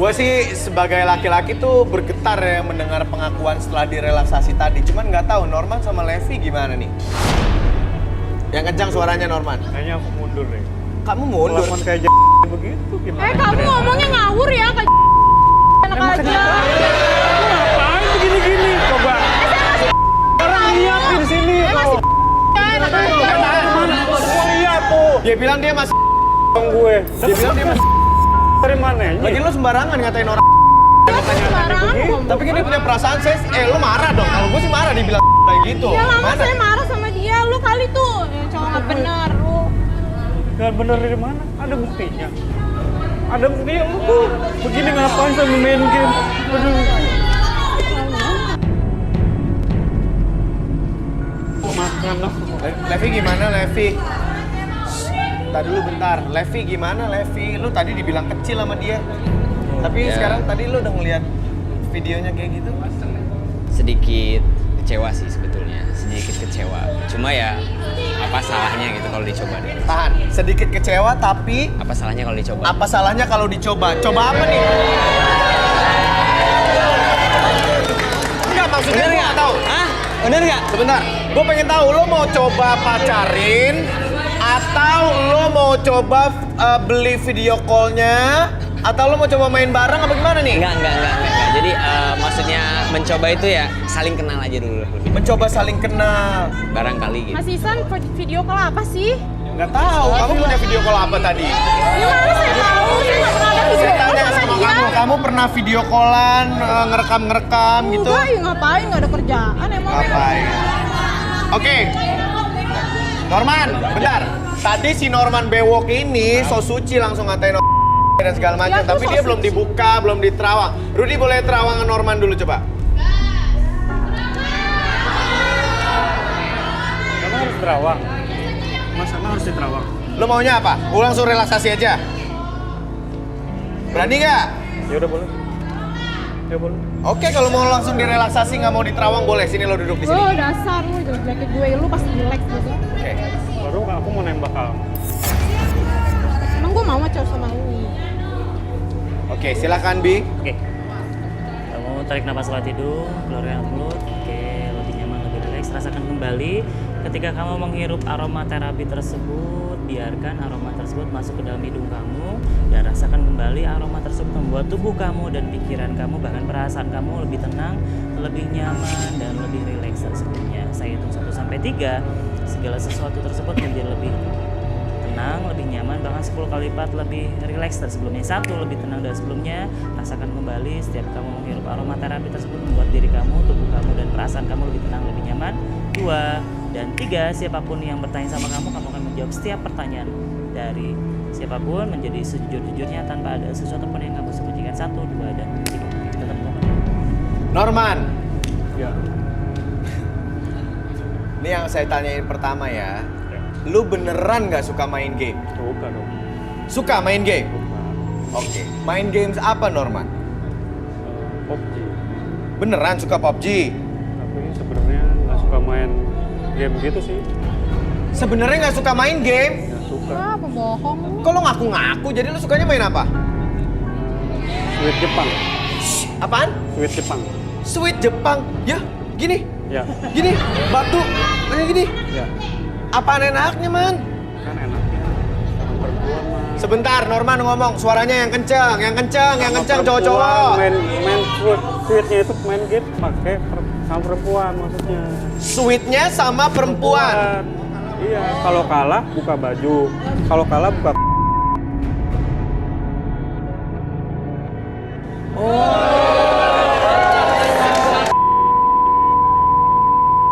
Gue sih sebagai laki-laki tuh bergetar ya mendengar pengakuan setelah direlaksasi tadi. Cuman nggak tahu Norman sama Levi gimana nih? Yang kencang suaranya Norman. Kayaknya aku mundur deh. Kamu mundur? Kelakuan kayak begitu gimana? Kamu ngomongnya ngawur ya, kayak enak aja. Ngapain begini-gini? Coba. Sekarang lihat di sini. Masih enak aja. Semua lihat tuh. Dia bilang dia masih Gue. Dia bilang dia masih Dari mana? lagi lu sembarangan ngatain orang. Sembarangan ngomong. Tapi kan dia punya perasaan, lu marah dong. Kalau gue sih marah dibilang kayak gitu. Ya lama Mana? saya marah sama dia, lu kali tuh. Cowok nggak bener, lu. Gak bener dari mana? Ada buktinya. Ada buktinya lu tuh. Begini ngapain sambil main game? Aduh. Makan lah. Levi gimana Levi? Tadi dulu bentar. Levi gimana Levi? Lu tadi dibilang kecil sama dia. Tapi Ya. sekarang tadi lu udah ngeliat videonya kayak gitu. Sedikit kecewa sih sebetulnya, sedikit kecewa. Cuma ya apa salahnya gitu kalau dicoba deh. Tahan. Sedikit kecewa tapi Apa salahnya kalau dicoba? apa salahnya kalau dicoba? Coba apa nih? Enggak maksudnya Bener gue nggak? nggak tahu. Hah? Bener nggak? Sebentar, gue pengen tahu lo mau coba pacarin atau lo mau coba beli video call-nya atau lo mau coba main bareng apa gimana nih? Enggak. Jadi maksudnya mencoba itu ya saling kenal aja dulu lebih. Mencoba saling kenal. Barangkali gitu. Mas Isan, video call apa sih? Nggak tahu, kamu punya video call apa tadi? Gimana saya tahu? Saya nggak pernah ada video Saya call tanya sama sama dia. kamu pernah video callan, ngerekam gitu? Enggak, ya ngapain? Nggak ada kerjaan emang. Ngapain? Oke. Norman, bentar. Tadi si Norman Bewok ini so suci langsung ngatain dan segala macam, Ya, aku tapi so dia belum suci. dibuka, belum diterawang. Rudy boleh terawangan Norman dulu coba. Kamu harus terawang. Mas sama harus diterawang. Lo maunya apa? Gue langsung relaksasi aja. Berani nggak? Ya udah boleh. Ya boleh. Oke, kalau mau langsung direlaksasi nggak mau diterawang boleh. Sini lo duduk di sini. Oh dasar lu jelek-jelekin gue, lu pasti jelek gitu. Oke. Baru aku mau nembak kamu. Emang gue mau cowok sama lu. Oke, silakan Bi. Oke. Kamu tarik napas lewat hidung, keluarkan mulut. Oke, lebih nyaman, lebih rileks. Rasakan kembali ketika kamu menghirup aroma terapi tersebut, biarkan aroma tersebut masuk ke dalam hidung kamu dan rasakan kembali aroma tersebut membuat tubuh kamu dan pikiran kamu bahkan perasaan kamu lebih tenang, lebih nyaman dan lebih rileks dari sebelumnya. Saya hitung 1 sampai 3. Segala sesuatu tersebut menjadi lebih tenang, lebih nyaman, bahkan 10 kali lipat lebih rileks dari sebelumnya. 1, lebih tenang dari sebelumnya. Rasakan kembali setiap kamu menghirup aroma terapi tersebut membuat diri kamu, tubuh kamu, dan perasaan kamu lebih tenang, lebih nyaman. 2 dan 3, siapapun yang bertanya sama kamu akan menjawab setiap pertanyaan dari siapapun menjadi sejujur-jujurnya tanpa ada sesuatu pun yang kamu sembunyikan. 1, 2, dan 3. Tetap ngomong. Norman, Ya. ini yang saya tanyain pertama ya. Ya. Lu beneran nggak suka main game? Suka dong. Suka main game? Suka. Oke. Main games apa Norman? PUBG. Beneran suka PUBG? Tapi sebenarnya nggak suka main game gitu sih. Sebenarnya nggak suka main game? Nggak suka. Ah, pembohong lu. Kok lo ngaku-ngaku? Jadi lo sukanya main apa? Sweet Jepang. Apaan? Sweet Jepang. Sweet Jepang. Ya, gini. Ya. Gini. Batu. Kayak gini. Ya. Apaan enaknya, Man? Kan enaknya sama perempuan mah. Sebentar, Norman ngomong. Suaranya yang kencang, yang kencang, yang Sama kencang, perempuan, cowok-cowok. Main sweetnya itu main game pakai sama perempuan maksudnya. Sweetnya sama perempuan. Iya, kalau kalah buka baju. Kalau kalah buka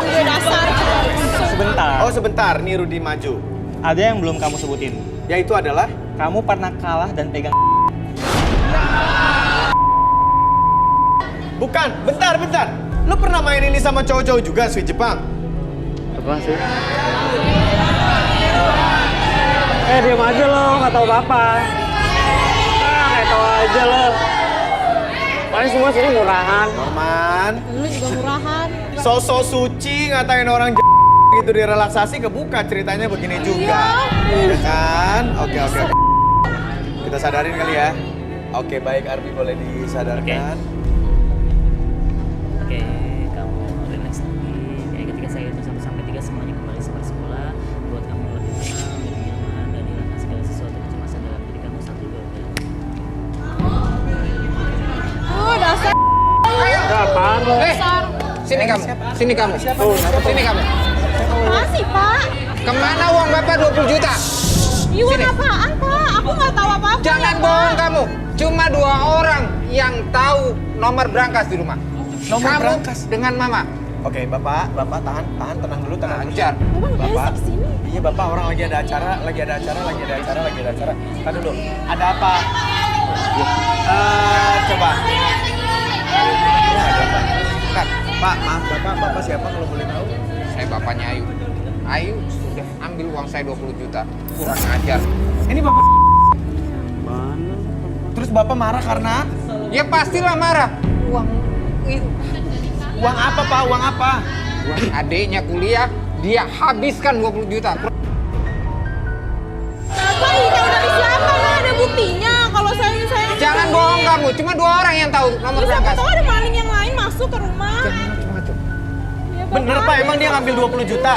Gue dasar. Sebentar, Oh, sebentar. Nih Rudy maju. ada yang belum kamu sebutin. Yaitu adalah Kamu pernah kalah dan pegang bukan. Bentar, bentar. Lu pernah main ini sama cowok-cowok juga, Sweet Jepang? apa sih? Diam aja lo, nggak tahu apa-apa. Kayak tahu aja lo. Paling semua sini murahan. Norman. Lu juga murahan. So suci ngatain orang gitu di relaksasi kebuka ceritanya begini juga. Ya kan? Oke. Kita sadarin kali ya. Oke, baik Arbi boleh disadarkan. Oke, kamu relax lagi. Kayak ketika saya hitung 1 sampai 3 semuanya kembali seperti semula. Buat kamu lebih tenang, lebih nyaman, dan hilangkan segala sesuatu kecemasan dalam diri kamu. 1, 2, 3. Dasar. Udah apaan lo? Sini kamu. Sini kamu. Sini kamu. Apaan sih, Pak? Kemana uang Bapak 20 juta? Iwan apaan, Pak? Aku nggak tahu apa-apa. Jangan ya, bohong Pak. kamu. Cuma 2 orang yang tahu nomor berangkas di rumah. Nomor kamu berangkas? dengan Mama. Oke, Bapak tahan, tenang dulu. Lancar. Bapak ngapain Bapak. sih kesini? Iya, Bapak orang lagi ada acara. Tadi dulu. Ada apa? Coba. Kan, Pak, maaf Bapak siapa kalau boleh tahu? Saya bapaknya Ayu. Ayu sudah ambil uang saya 20 juta. Kurang ajar. Ini Bapak. Mana? Terus Bapak marah karena Ya pastilah marah. uang apa, Pak? Uang apa? Uang adiknya kuliah, dia habiskan 20 juta. Bapak ini tahu dari siapa? Nggak ada buktinya. Kalau saya Jangan bohong kamu. Cuma 2 orang yang tahu nomor Terus siapa berangkas. tahu ada maling yang lain masuk ke rumah. Jangan macam-macam. Ya, Bener, Pak, emang dia ngambil 20 juta?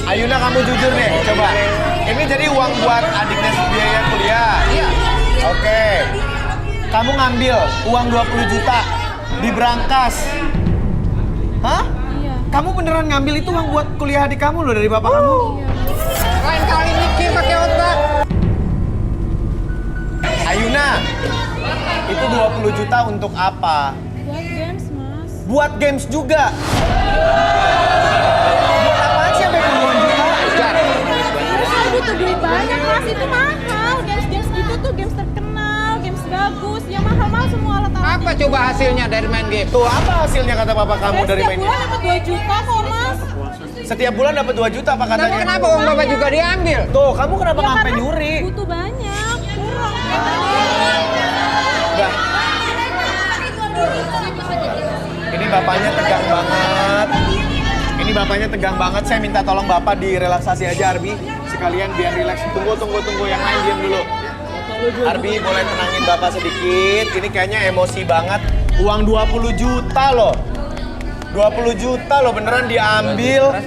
Ayuna, kamu jujur deh, coba. Ini jadi uang buat adiknya biaya kuliah. Iya. Oke. Kamu ngambil uang 20 juta di berangkas. Hah? Iya. Kamu beneran ngambil itu uang buat kuliah adik kamu loh dari bapak kamu? Lain kali mikir pakai otak. Ayuna, itu 20 juta untuk apa? Buat games, Mas. Buat games juga. Buat apaan sih sampai puluhan juta? Saya butuh duit banyak, Mas. Itu mahal. Games-games gitu tuh games terkenal, games bagus. Ya mahal-mahal semua alat-alat. Apa coba hasilnya dari main game? Tuh, apa hasilnya kata bapak kamu dari Setiap main bulan dapat 2 juta kok, Mas. Setiap bulan dapat 2 juta apa Tapi katanya? kenapa uang Bapak juga diambil? Tuh, kamu kenapa Ya, sampai karena nyuri? butuh banyak. Kurang. Udah. Ini bapaknya tegang banget. Ini bapaknya tegang banget. Saya minta tolong bapak direlaksasi aja, Arbi. Sekalian biar rileks. Tunggu. Yang lain diam dulu. Arbi, boleh tenangin bapak sedikit. Ini kayaknya emosi banget. Uang 20 juta loh. 20 juta loh beneran diambil.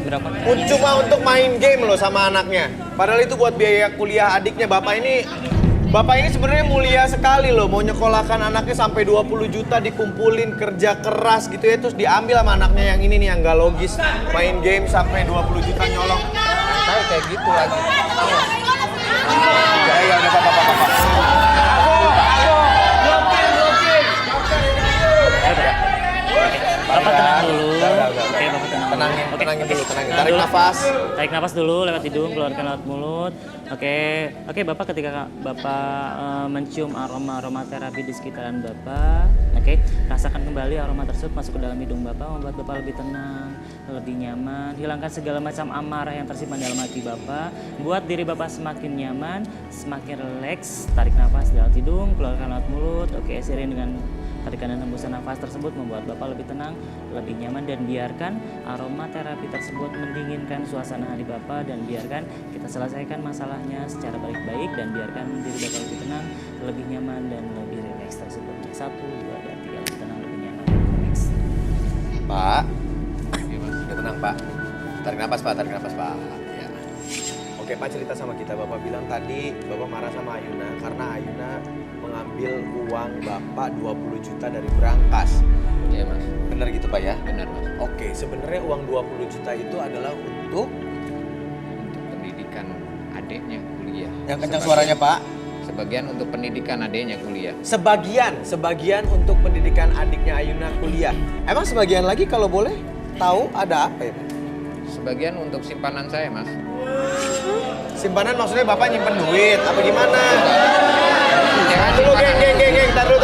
Cuma untuk main game loh sama anaknya. Padahal itu buat biaya kuliah adiknya. Bapak ini sebenarnya mulia sekali loh. Mau nyekolahkan anaknya sampai 20 juta dikumpulin kerja keras gitu ya. Terus diambil sama anaknya yang ini nih yang gak logis. Main game sampai 20 juta nyolong. Tahu kayak gitu lagi. Ya udah bapak. Bapak tenang dulu. Udah. Oke, Bapak tenang. Tenangin Oke. dulu. Tenang Tarik dulu. nafas. Tarik nafas dulu lewat hidung, keluarkan lewat mulut. Oke, Bapak ketika Bapak mencium aroma terapi di sekitaran Bapak, rasakan kembali aroma tersebut masuk ke dalam hidung Bapak, membuat Bapak lebih tenang, lebih nyaman. Hilangkan segala macam amarah yang tersimpan dalam hati Bapak. Buat diri Bapak semakin nyaman, semakin rileks. Tarik nafas lewat hidung, keluarkan lewat mulut. Oke, seiring dengan tarikan dan hembusan nafas tersebut membuat Bapak lebih tenang, lebih nyaman, dan biarkan aroma terapi tersebut mendinginkan suasana hati Bapak, dan biarkan kita selesaikan masalahnya secara baik-baik, dan biarkan diri Bapak lebih tenang, lebih nyaman, dan lebih rileks tersebut. 1, 2, dan 3, lebih tenang, lebih nyaman, lebih rileks. Pak. Udah tenang, Pak. Tarik nafas, Pak. Ya. Oke, Pak, cerita sama kita. Bapak bilang tadi Bapak marah sama Ayuna karena Ayuna mengambil uang Bapak 20 juta dari berangkas. Iya mas, Bener gitu, Pak ya? benar mas. Oke, sebenarnya uang 20 juta itu adalah untuk Untuk pendidikan adiknya kuliah. yang kencang suaranya, Pak. Sebagian untuk pendidikan adiknya kuliah. Sebagian untuk pendidikan adiknya Ayuna kuliah. Emang sebagian lagi kalau boleh tahu ada apa ya, Pak? Sebagian untuk simpanan saya mas. Simpanan maksudnya Bapak nyimpen duit apa gimana? Jangan Dulu, simpanan. geng, taruh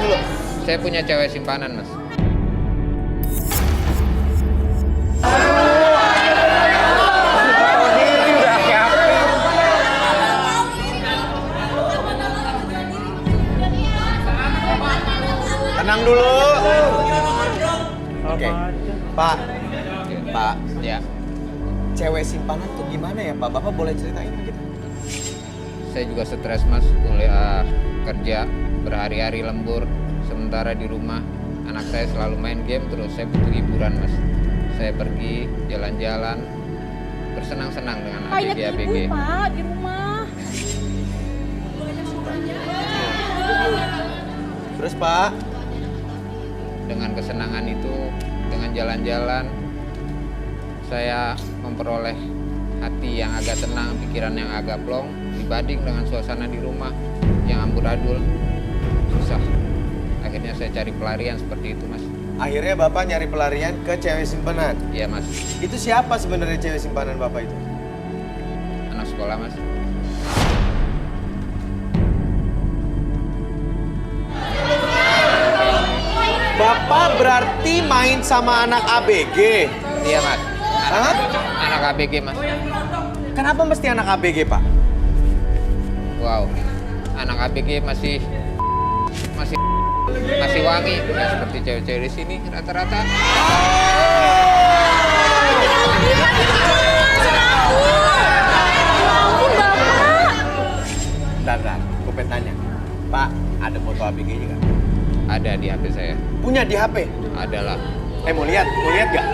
dulu. Saya punya cewek simpanan mas. Tenang dulu. Oke. Pak. Ya. Cewek simpanan tuh gimana ya, Pak? Bapak boleh ceritain kita? Saya juga stres mas, kuliah kerja berhari-hari lembur. Sementara di rumah anak saya selalu main game terus. Saya butuh hiburan mas. Saya pergi jalan-jalan, bersenang-senang dengan Kayak ABG-ABG. ibu Pak di rumah. Terus Pak, Dengan kesenangan itu, dengan jalan-jalan, saya memperoleh hati yang agak tenang, pikiran yang agak plong, dibanding dengan suasana di rumah yang amburadul, susah. Akhirnya saya cari pelarian seperti itu mas. akhirnya Bapak nyari pelarian ke cewek simpanan. Iya mas, Itu siapa sebenarnya cewek simpanan Bapak itu? anak sekolah mas. Bapak berarti main sama anak ABG? Iya mas, Hah? anak ABG mas. Kenapa mesti anak ABG Pak? Wow, anak ABG masih wangi, nggak seperti cewek-cewek di sini rata-rata. Bentar, gue pengen tanya. Pak, ada foto ABG-nya nggak? Ada di HP saya, Punya di HP? adalah. Mau lihat nggak?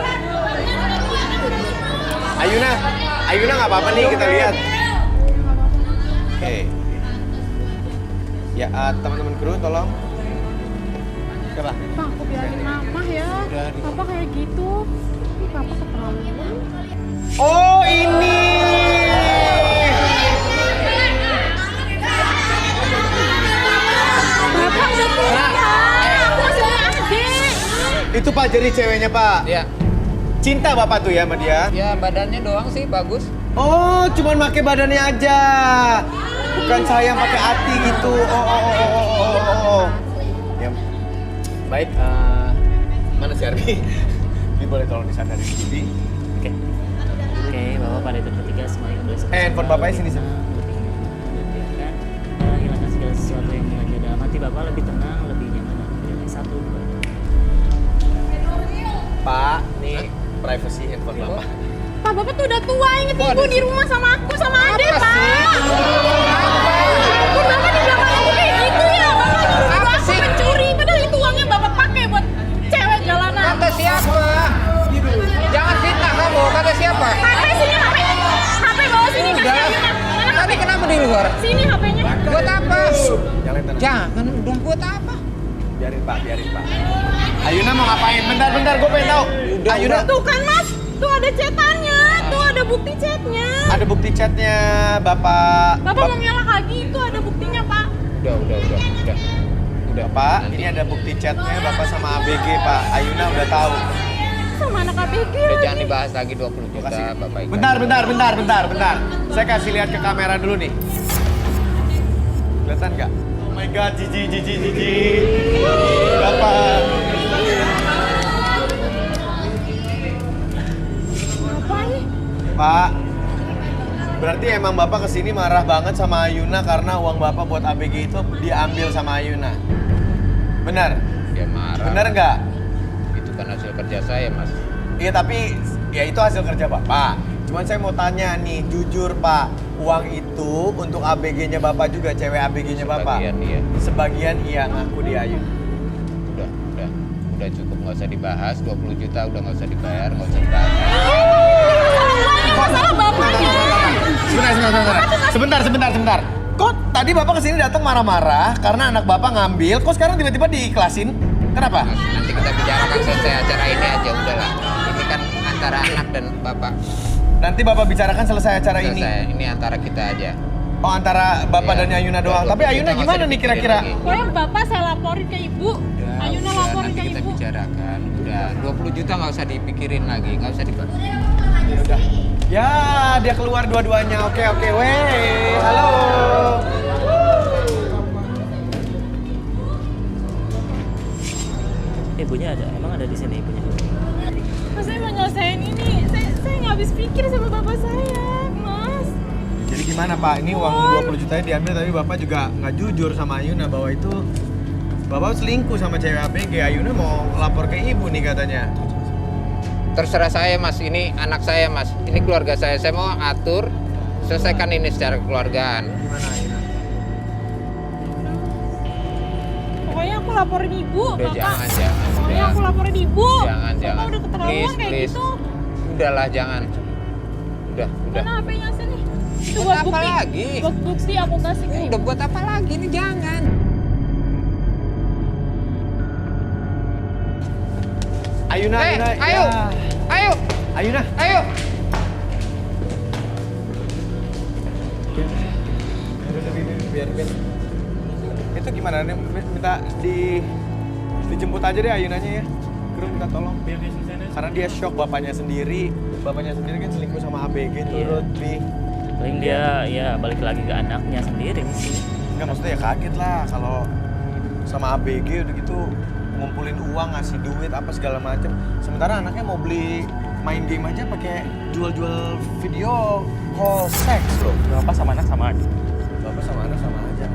Ayuna nggak apa-apa nih kita lihat. Oke. Ya, teman-teman kru tolong. Coba. Pak, aku bilangin mama ya. Papa kayak gitu. Ih, Papa keterlaluan. Oh, ini. Bapak udah tua, Pak. Aku masih adik. Itu Pak jadi ceweknya Pak. Ya, Cinta Bapak tuh ya sama dia? ya badannya doang sih bagus. Oh, cuman pakai badannya aja. Bukan sayang pakai hati gitu. Oh. Ya. Baik, mana si Arbi? Bi boleh tolong disadarin dulu, Bi. Oke. Oke, Bapak pada itu ketiga semuanya kembali seperti Handphone semula. Bapaknya sini, sini. Biarkan hilangkan segala sesuatu yang melanda dalam hati Bapak lebih tenang, lebih nyaman dan lebih relax. 1, 2, 3. Pak, nih privacy handphone Bapak. Pak, Bapak tuh udah tua. Inget ibu di rumah sama aku, sama adek, Pak. Kok Bapak di belakang aku kayak gitu ya? Bapak nyuruh aku mencuri. Padahal itu uangnya Bapak pakai buat cewek jalanan. Kata siapa? Jangan fitnah kamu, kata siapa? HP sini, HP. HP bawa sini, kasih Udah. Ayuna. Mana Tadi HP? kenapa di luar? Sini HP-nya. Buat apa? Jangan tenang. Jangan, udah buat apa? Biarin Pak. Ayuna mau ngapain? Bentar, gue pengen tahu. Ayuna, Tuh kan, Mas. Tuh ada chatannya. Tuh ada bukti chatnya. ada bukti chatnya Bapak. Bapak mau ngelak lagi, itu ada buktinya, Pak. Udah. Pak, Nanti. ini ada bukti chatnya Bapak sama ABG Pak. Ayuna udah tahu. Sama anak ABG Udah lagi. jangan dibahas lagi 20 juta, Kasih. Bapak ikhlas. Bentar. Saya kasih lihat ke kamera dulu nih. Kelihatan nggak? Oh my god, jiji. Bapak. Apa ini? Pak, berarti emang Bapak kesini marah banget sama Ayuna karena uang Bapak buat ABG itu diambil sama Ayuna. Benar? Dia marah. Benar nggak? Itu kan hasil kerja saya, Mas. Iya tapi ya itu hasil kerja Bapak. Cuman saya mau tanya nih, jujur Pak, uang itu untuk ABG-nya Bapak juga, cewek ABG-nya Bapak? Sebagian iya. Sebagian iya ngaku di Ayuna. Udah cukup, nggak usah dibahas. 20 juta udah nggak usah dibayar, nggak usah dibahas. Masalah bapaknya. Sebentar. Kok tadi Bapak kesini datang marah-marah karena anak Bapak ngambil, kok sekarang tiba-tiba diikhlasin? Kenapa? Mas, nanti kita bicarakan selesai acara ini aja, udahlah. Ini kan antara anak dan Bapak. Nanti Bapak bicarakan selesai acara ini. Selesai, ini antara kita aja. Oh antara Bapak Iya. dan Ayuna doang. Udah, Tapi Ayuna kita nggak gimana usah nih dipikirin kira-kira? lagi. Pokoknya Bapak saya laporin ke Ibu. Ayuna laporin nanti ke kita Ibu. bicarakan. Udah, 20 juta nggak usah dipikirin lagi, nggak usah dibahas. Udah. Ya, dia keluar dua-duanya. Oke. Weh, halo. Ibunya ada, emang ada di sini ibunya? Mas, saya mau nyelesain ini. Saya nggak habis pikir sama bapak saya, Mas. Jadi gimana Pak? Ini uang 20 jutanya diambil tapi Bapak juga nggak jujur sama Ayuna bahwa itu Bapak selingkuh sama cewek ABG. Ayuna mau lapor ke ibu nih katanya. Terserah saya, Mas. Ini anak saya, Mas. Ini keluarga saya. Saya mau atur selesaikan ini secara kekeluargaan. Gimana Ayuna? Pokoknya aku laporin ibu, Udah Bapak. jangan. Pokoknya aku laporin ibu. Jangan. Bapak udah keterlaluan kayak Please. gitu. Udahlah, jangan. Udah. Mana HP-nya sini? Itu Buat buat apa bukti. lagi? Buat bukti aku kasih ke Udah ibu. buat apa lagi ini, jangan. Ayuna, Ayuna. Ayo. Ya. Ayo. Ayuna. Ayo. Biar. Itu gimana nih? Minta dijemput aja deh Ayunanya ya. Kru minta tolong. Karena dia shock bapaknya sendiri. Bapaknya sendiri kan selingkuh sama ABG turut di. Paling dia ya balik lagi ke anaknya sendiri sih. Enggak, maksudnya ya kaget lah kalau sama ABG udah gitu ngumpulin uang, ngasih duit apa segala macam. Sementara anaknya mau beli main game aja pakai jual-jual video call seks loh. Bapak sama anak sama aja. Bapak sama anak sama aja.